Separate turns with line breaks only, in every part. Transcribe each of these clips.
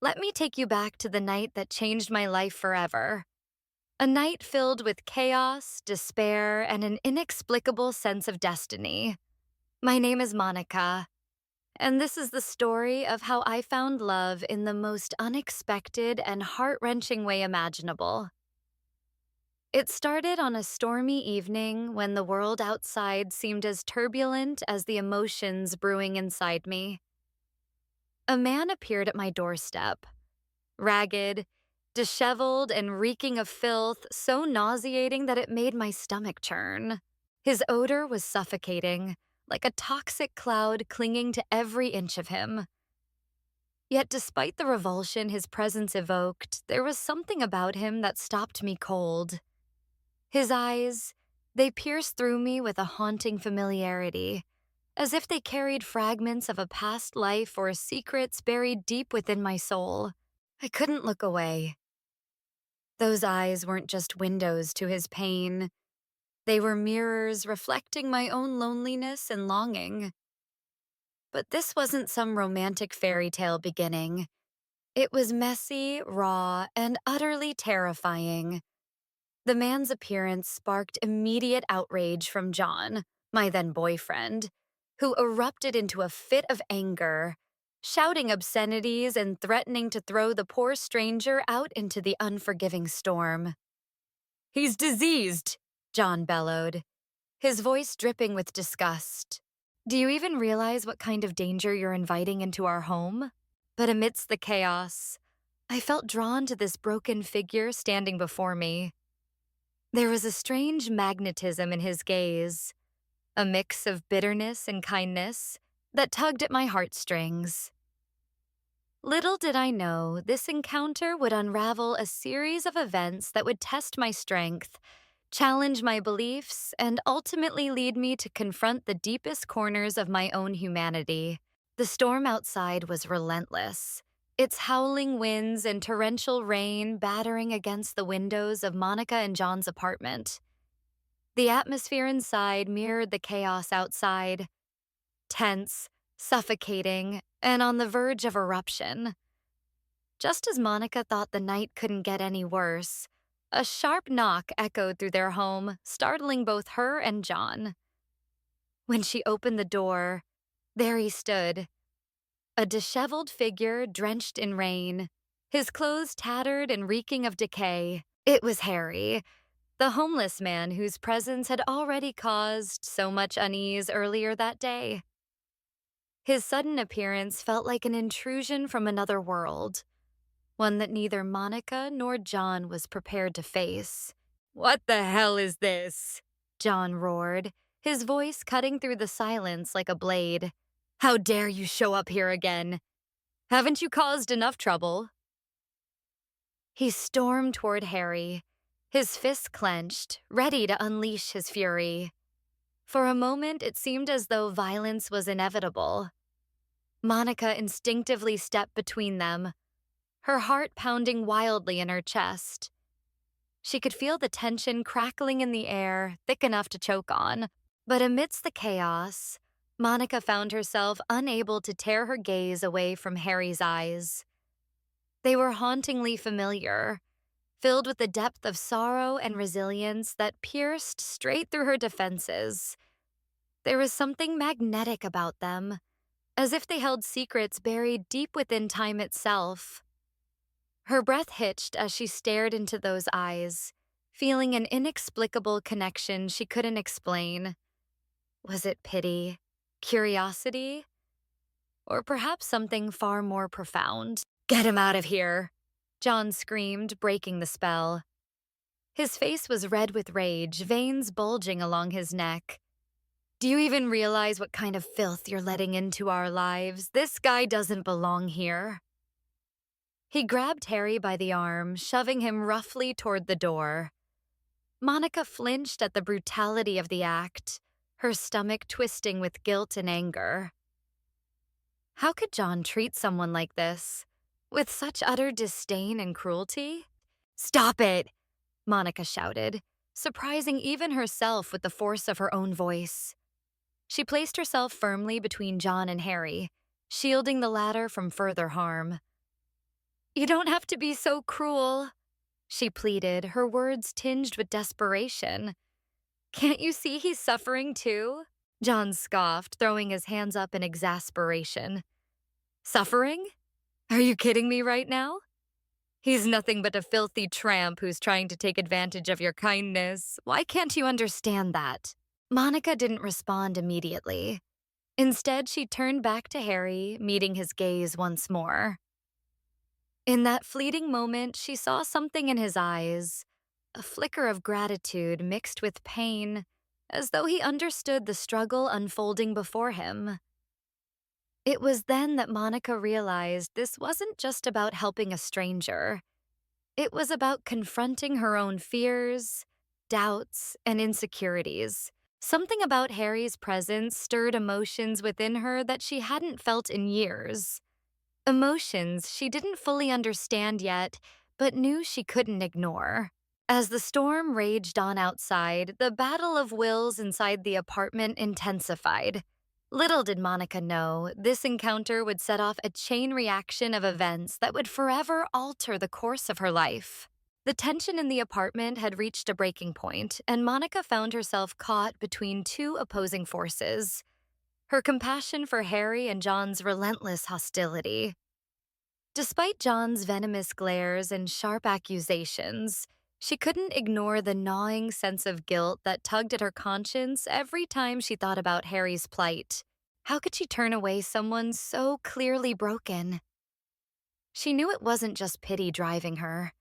let me take you back to the night that changed my life forever. A night filled with chaos, despair, and an inexplicable sense of destiny. My name is Monica, and this is the story of how I found love in the most unexpected and heart-wrenching way imaginable. It started on a stormy evening when the world outside seemed as turbulent as the emotions brewing inside me. A man appeared at my doorstep, ragged, disheveled, and reeking of filth so nauseating that it made my stomach churn. His odor was suffocating, like a toxic cloud clinging to every inch of him. Yet despite the revulsion his presence evoked, there was something about him that stopped me cold. His eyes, they pierced through me with a haunting familiarity, as if they carried fragments of a past life or secrets buried deep within my soul. I couldn't look away. Those eyes weren't just windows to his pain. They were mirrors reflecting my own loneliness and longing. But this wasn't some romantic fairy tale beginning. It was messy, raw, and utterly terrifying. The man's appearance sparked immediate outrage from John, my then boyfriend, who erupted into a fit of anger, shouting obscenities and threatening to throw the poor stranger out into the unforgiving storm. "He's diseased," John bellowed, his voice dripping with disgust. "Do you even realize what kind of danger you're inviting into our home?" But amidst the chaos, I felt drawn to this broken figure standing before me. There was a strange magnetism in his gaze, a mix of bitterness and kindness that tugged at my heartstrings. Little did I know this encounter would unravel a series of events that would test my strength, challenge my beliefs, and ultimately lead me to confront the deepest corners of my own humanity. The storm outside was relentless, its howling winds and torrential rain battering against the windows of Monica and John's apartment. The atmosphere inside mirrored the chaos outside, tense, suffocating, and on the verge of eruption. Just as Monica thought the night couldn't get any worse, a sharp knock echoed through their home, startling both her and John. When she opened the door, there he stood, a disheveled figure drenched in rain, his clothes tattered and reeking of decay. It was Harry, the homeless man whose presence had already caused so much unease earlier that day. His sudden appearance felt like an intrusion from another world, one that neither Monica nor John was prepared to face. "What the hell is this?" John roared, his voice cutting through the silence like a blade. "How dare you show up here again? Haven't you caused enough trouble?" He stormed toward Harry, his fists clenched, ready to unleash his fury. For a moment, it seemed as though violence was inevitable. Monica instinctively stepped between them, her heart pounding wildly in her chest. She could feel the tension crackling in the air, thick enough to choke on. But amidst the chaos, Monica found herself unable to tear her gaze away from Harry's eyes. They were hauntingly familiar, filled with the depth of sorrow and resilience that pierced straight through her defenses. There was something magnetic about them, as if they held secrets buried deep within time itself. Her breath hitched as she stared into those eyes, feeling an inexplicable connection she couldn't explain. Was it pity, curiosity, or perhaps something far more profound? "Get him out of here!" John screamed, breaking the spell. His face was red with rage, veins bulging along his neck. "Do you even realize what kind of filth you're letting into our lives? This guy doesn't belong here." He grabbed Harry by the arm, shoving him roughly toward the door. Monica flinched at the brutality of the act, her stomach twisting with guilt and anger. How could John treat someone like this, with such utter disdain and cruelty? "Stop it!" Monica shouted, surprising even herself with the force of her own voice. She placed herself firmly between John and Harry, shielding the latter from further harm. You don't have to be so cruel, she pleaded, her words tinged with desperation. Can't you see he's suffering too? John scoffed, throwing his hands up in exasperation. Suffering? Are you kidding me right now? He's nothing but a filthy tramp who's trying to take advantage of your kindness. Why can't you understand that? Monica didn't respond immediately. Instead, she turned back to Harry, meeting his gaze once more. In that fleeting moment, she saw something in his eyes, a flicker of gratitude mixed with pain, as though he understood the struggle unfolding before him. It was then that Monica realized this wasn't just about helping a stranger. It was about confronting her own fears, doubts, and insecurities. Something about Harry's presence stirred emotions within her that she hadn't felt in years. Emotions she didn't fully understand yet, but knew she couldn't ignore. As the storm raged on outside, the battle of wills inside the apartment intensified. Little did Monica know, this encounter would set off a chain reaction of events that would forever alter the course of her life. The tension in the apartment had reached a breaking point, and Monica found herself caught between two opposing forces: her compassion for Harry and John's relentless hostility. Despite John's venomous glares and sharp accusations, she couldn't ignore the gnawing sense of guilt that tugged at her conscience every time she thought about Harry's plight. How could she turn away someone so clearly broken? She knew it wasn't just pity driving her.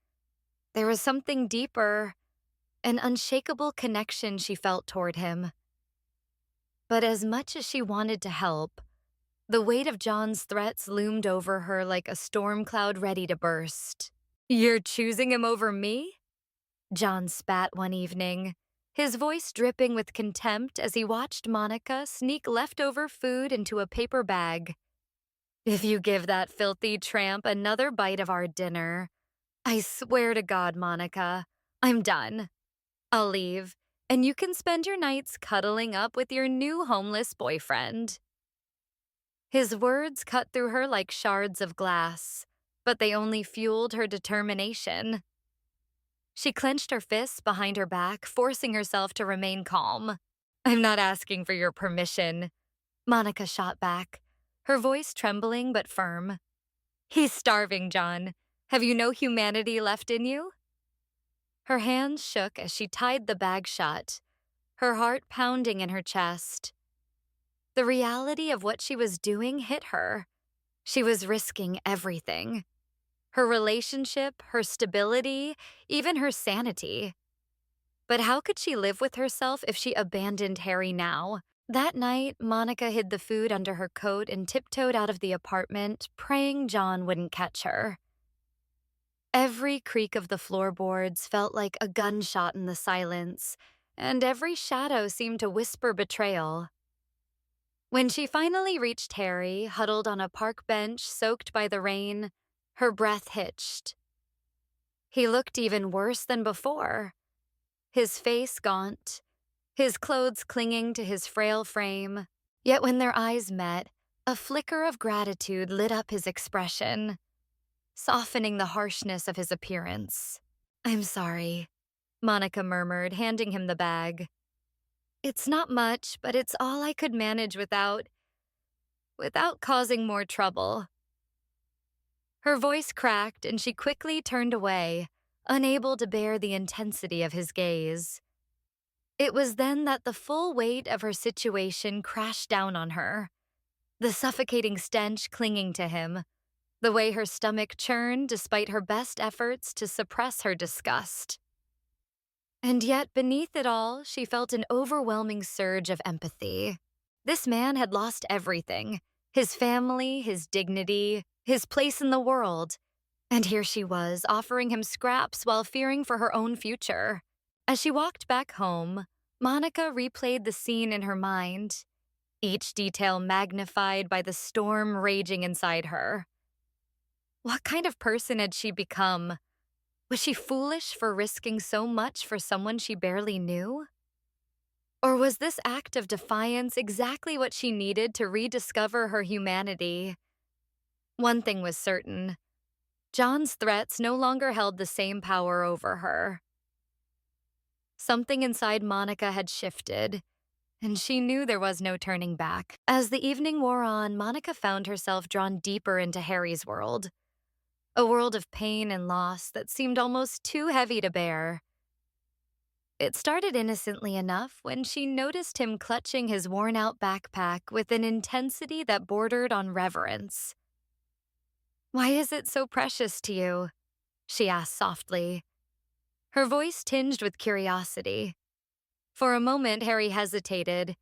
There was something deeper, an unshakable connection she felt toward him. But as much as she wanted to help, the weight of John's threats loomed over her like a storm cloud ready to burst. "You're choosing him over me?" John spat one evening, his voice dripping with contempt as he watched Monica sneak leftover food into a paper bag. "If you give that filthy tramp another bite of our dinner, I swear to God, Monica, I'm done. I'll leave, and you can spend your nights cuddling up with your new homeless boyfriend." His words cut through her like shards of glass, but they only fueled her determination. She clenched her fists behind her back, forcing herself to remain calm. "I'm not asking for your permission," Monica shot back, her voice trembling but firm. "He's starving, John. Have you no humanity left in you?" Her hands shook as she tied the bag shut, her heart pounding in her chest. The reality of what she was doing hit her. She was risking everything: her relationship, her stability, even her sanity. But how could she live with herself if she abandoned Harry now? That night, Monica hid the food under her coat and tiptoed out of the apartment, praying John wouldn't catch her. Every creak of the floorboards felt like a gunshot in the silence, and every shadow seemed to whisper betrayal. When she finally reached Harry, huddled on a park bench soaked by the rain, her breath hitched. He looked even worse than before, his face gaunt, his clothes clinging to his frail frame. Yet when their eyes met, a flicker of gratitude lit up his expression, softening the harshness of his appearance. "I'm sorry," Monica murmured, handing him the bag. "It's not much, but it's all I could manage without causing more trouble." Her voice cracked and she quickly turned away, unable to bear the intensity of his gaze. It was then that the full weight of her situation crashed down on her, the suffocating stench clinging to him, the way her stomach churned despite her best efforts to suppress her disgust. And yet, beneath it all, she felt an overwhelming surge of empathy. This man had lost everything: his family, his dignity, his place in the world. And here she was, offering him scraps while fearing for her own future. As she walked back home, Monica replayed the scene in her mind, each detail magnified by the storm raging inside her. What kind of person had she become? Was she foolish for risking so much for someone she barely knew? Or was this act of defiance exactly what she needed to rediscover her humanity? One thing was certain: John's threats no longer held the same power over her. Something inside Monica had shifted, and she knew there was no turning back. As the evening wore on, Monica found herself drawn deeper into Harry's world, a world of pain and loss that seemed almost too heavy to bear. It started innocently enough when she noticed him clutching his worn-out backpack with an intensity that bordered on reverence. "Why is it so precious to you?" she asked softly, her voice tinged with curiosity. For a moment, Harry hesitated,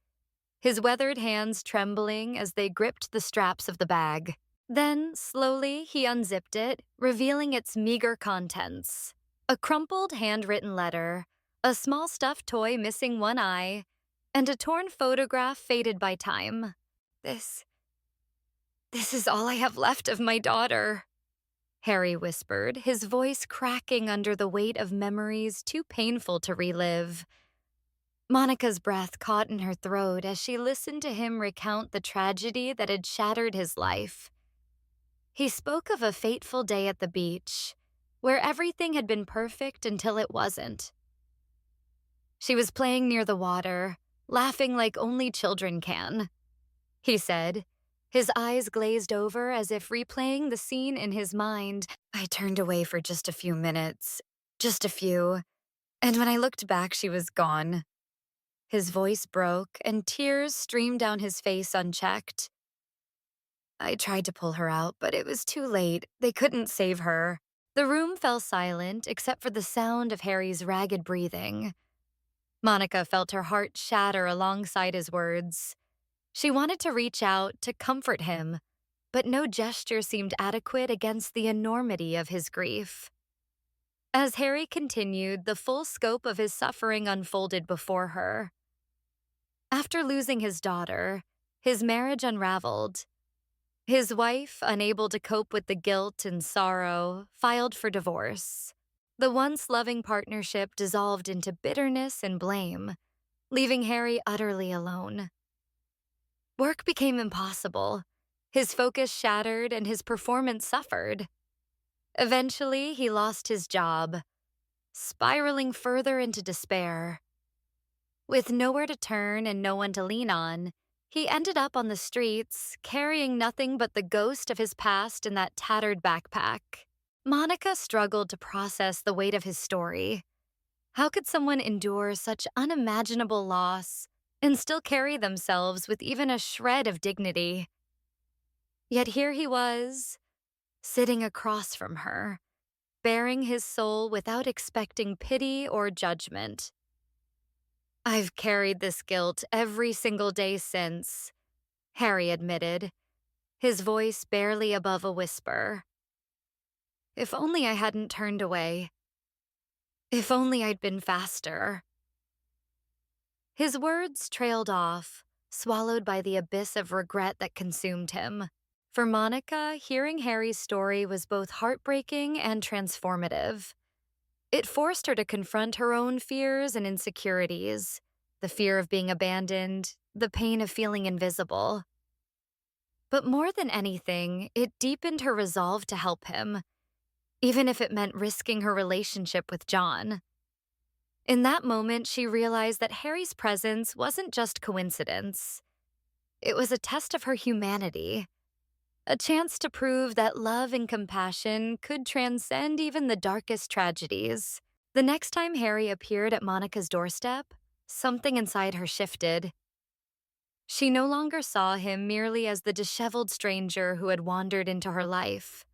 his weathered hands trembling as they gripped the straps of the bag. Then, slowly, he unzipped it, revealing its meager contents. A crumpled handwritten letter, a small stuffed toy missing one eye, and a torn photograph faded by time. This is all I have left of my daughter," Harry whispered, his voice cracking under the weight of memories too painful to relive. Monica's breath caught in her throat as she listened to him recount the tragedy that had shattered his life. He spoke of a fateful day at the beach, where everything had been perfect until it wasn't. She was playing near the water, laughing like only children can, he said, his eyes glazed over as if replaying the scene in his mind. "I turned away for just a few minutes, just a few, and when I looked back, she was gone." His voice broke, and tears streamed down his face unchecked. "I tried to pull her out, but it was too late. They couldn't save her." The room fell silent except for the sound of Harry's ragged breathing. Monica felt her heart shatter alongside his words. She wanted to reach out to comfort him, but no gesture seemed adequate against the enormity of his grief. As Harry continued, the full scope of his suffering unfolded before her. After losing his daughter, his marriage unraveled. His wife, unable to cope with the guilt and sorrow, filed for divorce. The once loving partnership dissolved into bitterness and blame, leaving Harry utterly alone. Work became impossible. His focus shattered and his performance suffered. Eventually, he lost his job, spiraling further into despair. With nowhere to turn and no one to lean on, he ended up on the streets, carrying nothing but the ghost of his past in that tattered backpack. Monica struggled to process the weight of his story. How could someone endure such unimaginable loss and still carry themselves with even a shred of dignity? Yet here he was, sitting across from her, bearing his soul without expecting pity or judgment. "I've carried this guilt every single day since," Harry admitted, his voice barely above a whisper. "If only I hadn't turned away. If only I'd been faster." His words trailed off, swallowed by the abyss of regret that consumed him. For Monica, hearing Harry's story was both heartbreaking and transformative. It forced her to confront her own fears and insecurities, the fear of being abandoned, the pain of feeling invisible. But more than anything, it deepened her resolve to help him, even if it meant risking her relationship with John. In that moment, she realized that Harry's presence wasn't just coincidence. It was a test of her humanity, a chance to prove that love and compassion could transcend even the darkest tragedies. The next time Harry appeared at Monica's doorstep, something inside her shifted. She no longer saw him merely as the disheveled stranger who had wandered into her life.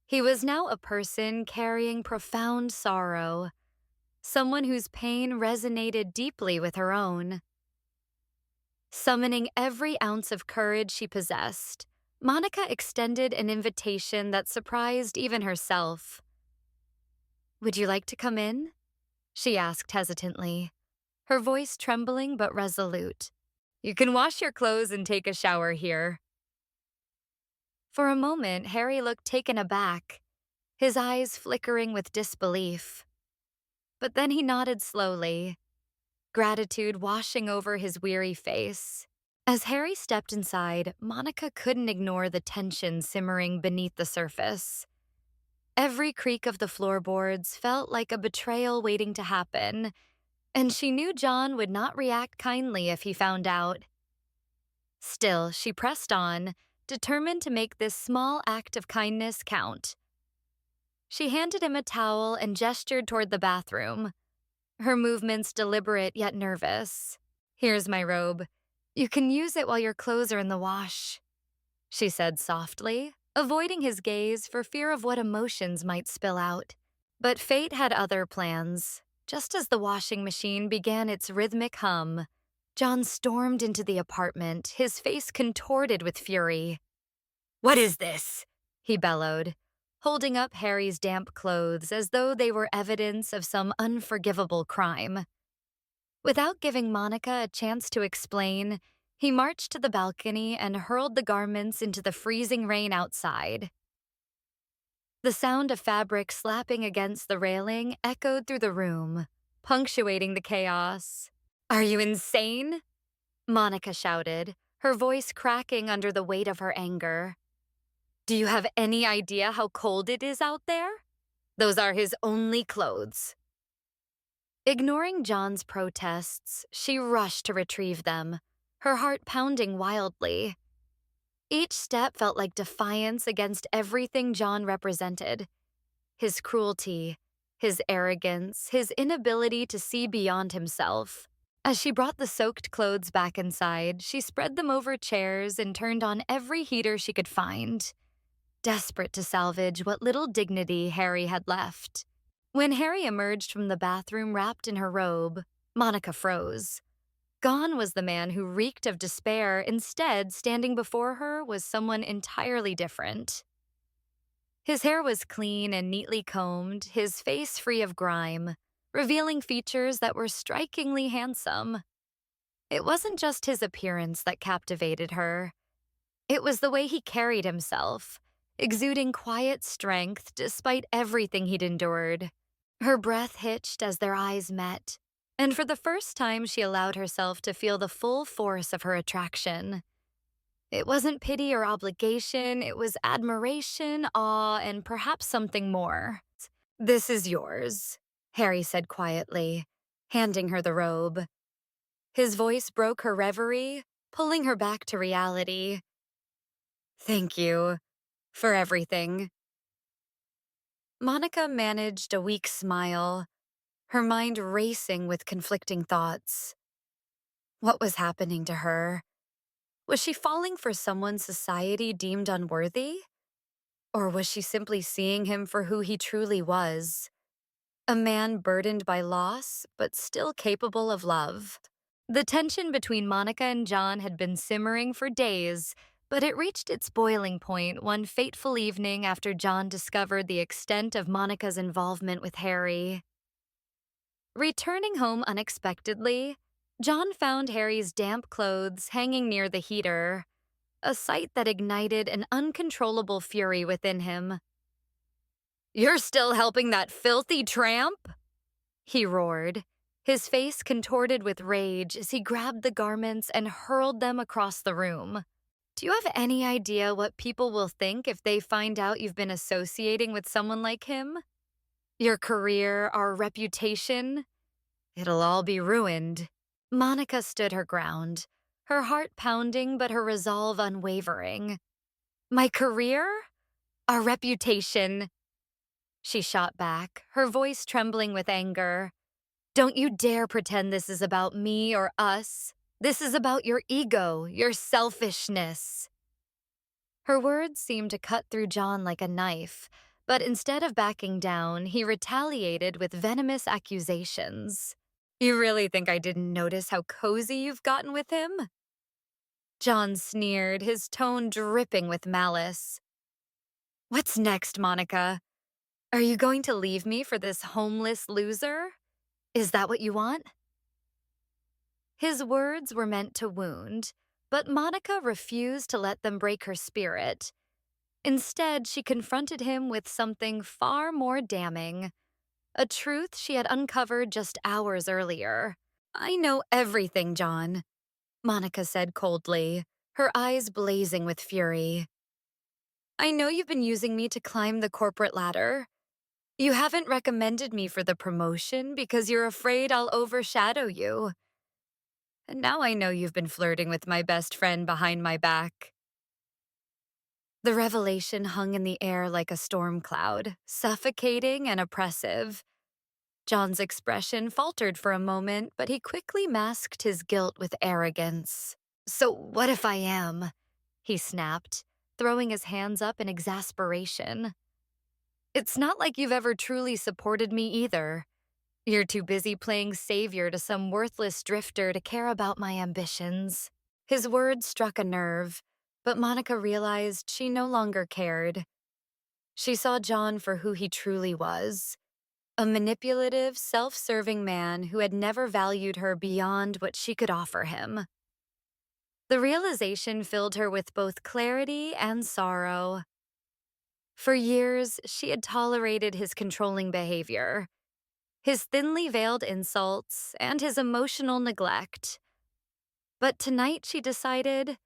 He was now a person carrying profound sorrow, someone whose pain resonated deeply with her own. Summoning every ounce of courage she possessed, Monica extended an invitation that surprised even herself. "Would you like to come in?" she asked hesitantly, her voice trembling but resolute. "You can wash your clothes and take a shower here." For a moment, Harry looked taken aback, his eyes flickering with disbelief. But then he nodded slowly, gratitude washing over his weary face. As Harry stepped inside, Monica couldn't ignore the tension simmering beneath the surface. Every creak of the floorboards felt like a betrayal waiting to happen, and she knew John would not react kindly if he found out. Still, she pressed on, determined to make this small act of kindness count. She handed him a towel and gestured toward the bathroom, her movements deliberate yet nervous. "Here's my robe. You can use it while your clothes are in the wash," she said softly, avoiding his gaze for fear of what emotions might spill out. But fate had other plans. Just as the washing machine began its rhythmic hum, John stormed into the apartment, his face contorted with fury. "What is this?" he bellowed, holding up Harry's damp clothes as though they were evidence of some unforgivable crime. Without giving Monica a chance to explain, he marched to the balcony and hurled the garments into the freezing rain outside. The sound of fabric slapping against the railing echoed through the room, punctuating the chaos. "Are you insane?" Monica shouted, her voice cracking under the weight of her anger. "Do you have any idea how cold it is out there? Those are his only clothes." Ignoring John's protests, she rushed to retrieve them, her heart pounding wildly. Each step felt like defiance against everything John represented. His cruelty, his arrogance, his inability to see beyond himself. As she brought the soaked clothes back inside, she spread them over chairs and turned on every heater she could find, desperate to salvage what little dignity Harry had left. When Harry emerged from the bathroom wrapped in her robe, Monica froze. Gone was the man who reeked of despair. Instead, standing before her was someone entirely different. His hair was clean and neatly combed, his face free of grime, revealing features that were strikingly handsome. It wasn't just his appearance that captivated her. It was the way he carried himself, exuding quiet strength despite everything he'd endured. Her breath hitched as their eyes met, and for the first time she allowed herself to feel the full force of her attraction. It wasn't pity or obligation, it was admiration, awe, and perhaps something more. "This is yours," Harry said quietly, handing her the robe. His voice broke her reverie, pulling her back to reality. "Thank you for everything." Monica managed a weak smile, her mind racing with conflicting thoughts. What was happening to her? Was she falling for someone society deemed unworthy? Or was she simply seeing him for who he truly was? A man burdened by loss, but still capable of love. The tension between Monica and John had been simmering for days, but it reached its boiling point one fateful evening after John discovered the extent of Monica's involvement with Harry. Returning home unexpectedly, John found Harry's damp clothes hanging near the heater, a sight that ignited an uncontrollable fury within him. "You're still helping that filthy tramp?" he roared, his face contorted with rage as he grabbed the garments and hurled them across the room. "Do you have any idea what people will think if they find out you've been associating with someone like him? Your career, our reputation? It'll all be ruined." Monica stood her ground, her heart pounding but her resolve unwavering. "My career? Our reputation?" She shot back, her voice trembling with anger. "Don't you dare pretend this is about me or us. This is about your ego, your selfishness." Her words seemed to cut through John like a knife, but instead of backing down, he retaliated with venomous accusations. "You really think I didn't notice how cozy you've gotten with him?" John sneered, his tone dripping with malice. "What's next, Monica? Are you going to leave me for this homeless loser? Is that what you want?" His words were meant to wound, but Monica refused to let them break her spirit. Instead, she confronted him with something far more damning, a truth she had uncovered just hours earlier. "I know everything, John," Monica said coldly, her eyes blazing with fury. I know you've been using me to climb the corporate ladder. You haven't recommended me for the promotion because you're afraid I'll overshadow you. And now I know you've been flirting with my best friend behind my back. The revelation hung in the air like a storm cloud, suffocating and oppressive. John's expression faltered for a moment, but he quickly masked his guilt with arrogance. So what if I am? He snapped, throwing his hands up in exasperation. It's not like you've ever truly supported me either. You're too busy playing savior to some worthless drifter to care about my ambitions. His words struck a nerve, but Monica realized she no longer cared. She saw John for who he truly was, a manipulative, self-serving man who had never valued her beyond what she could offer him. The realization filled her with both clarity and sorrow. For years, she had tolerated his controlling behavior, his thinly veiled insults, and his emotional neglect. But tonight, she decided,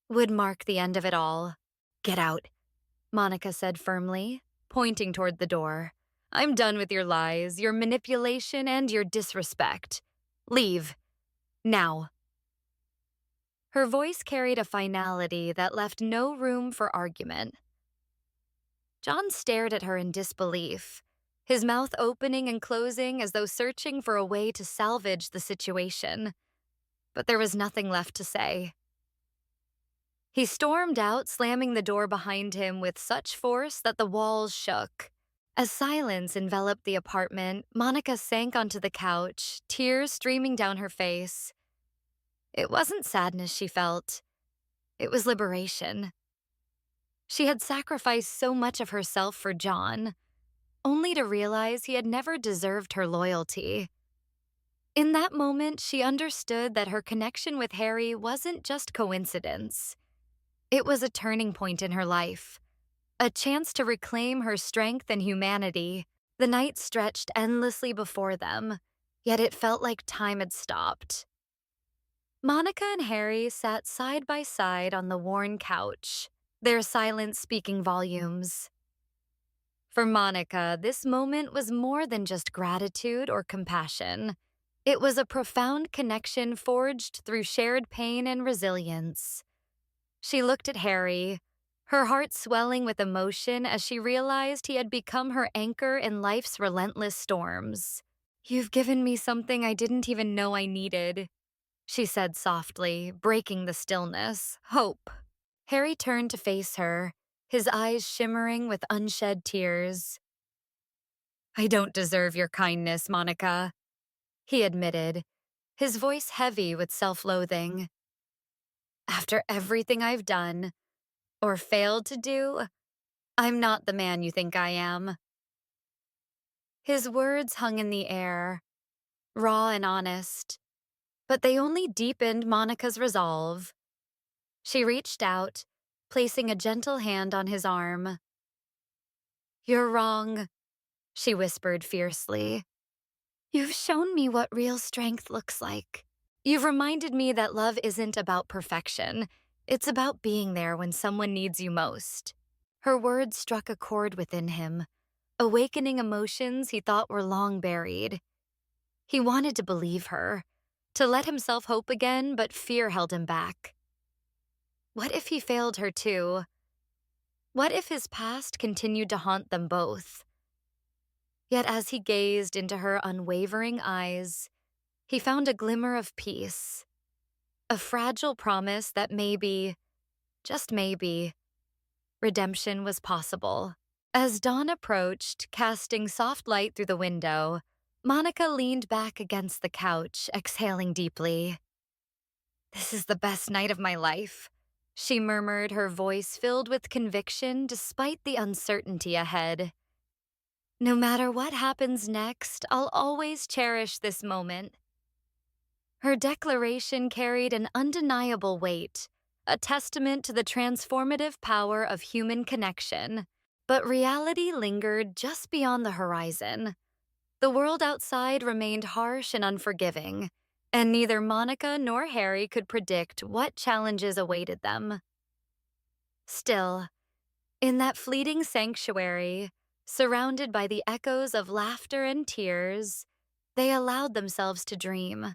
would mark the end of it all. Get out, Monica said firmly, pointing toward the door. I'm done with your lies, your manipulation, and your disrespect. Leave. Now. Her voice carried a finality that left no room for argument. John stared at her in disbelief, his mouth opening and closing as though searching for a way to salvage the situation. But there was nothing left to say. He stormed out, slamming the door behind him with such force that the walls shook. As silence enveloped the apartment, Monica sank onto the couch, tears streaming down her face. It wasn't sadness she felt. It was liberation. She had sacrificed so much of herself for John, only to realize he had never deserved her loyalty. In that moment, she understood that her connection with Harry wasn't just coincidence. It was a turning point in her life, a chance to reclaim her strength and humanity. The night stretched endlessly before them, yet it felt like time had stopped. Monica and Harry sat side by side on the worn couch, their silence speaking volumes. For Monica, this moment was more than just gratitude or compassion. It was a profound connection forged through shared pain and resilience. She looked at Harry, her heart swelling with emotion as she realized he had become her anchor in life's relentless storms. You've given me something I didn't even know I needed, she said softly, breaking the stillness. Hope. Harry turned to face her, his eyes shimmering with unshed tears. I don't deserve your kindness, Monica, he admitted, his voice heavy with self-loathing. After everything I've done, or failed to do, I'm not the man you think I am. His words hung in the air, raw and honest, but they only deepened Monica's resolve. She reached out, placing a gentle hand on his arm. You're wrong, she whispered fiercely. You've shown me what real strength looks like. You've reminded me that love isn't about perfection. It's about being there when someone needs you most. Her words struck a chord within him, awakening emotions he thought were long buried. He wanted to believe her, to let himself hope again, but fear held him back. What if he failed her too? What if his past continued to haunt them both? Yet as he gazed into her unwavering eyes, he found a glimmer of peace, a fragile promise that maybe, just maybe, redemption was possible. As dawn approached, casting soft light through the window, Monica leaned back against the couch, exhaling deeply. This is the best night of my life, she murmured, her voice filled with conviction despite the uncertainty ahead. No matter what happens next, I'll always cherish this moment. Her declaration carried an undeniable weight, a testament to the transformative power of human connection. But reality lingered just beyond the horizon. The world outside remained harsh and unforgiving, and neither Monica nor Harry could predict what challenges awaited them. Still, In that fleeting sanctuary, surrounded by the echoes of laughter and tears, they allowed themselves to dream,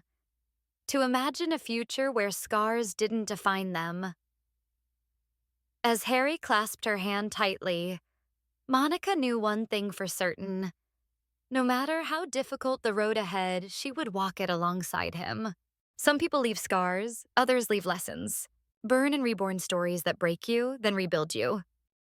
to imagine a future where scars didn't define them. As Harry clasped her hand tightly, Monica knew one thing for certain. No matter how difficult the road ahead, she would walk it alongside him. Some people leave scars, others leave lessons. Burn and reborn stories that break you, then rebuild you.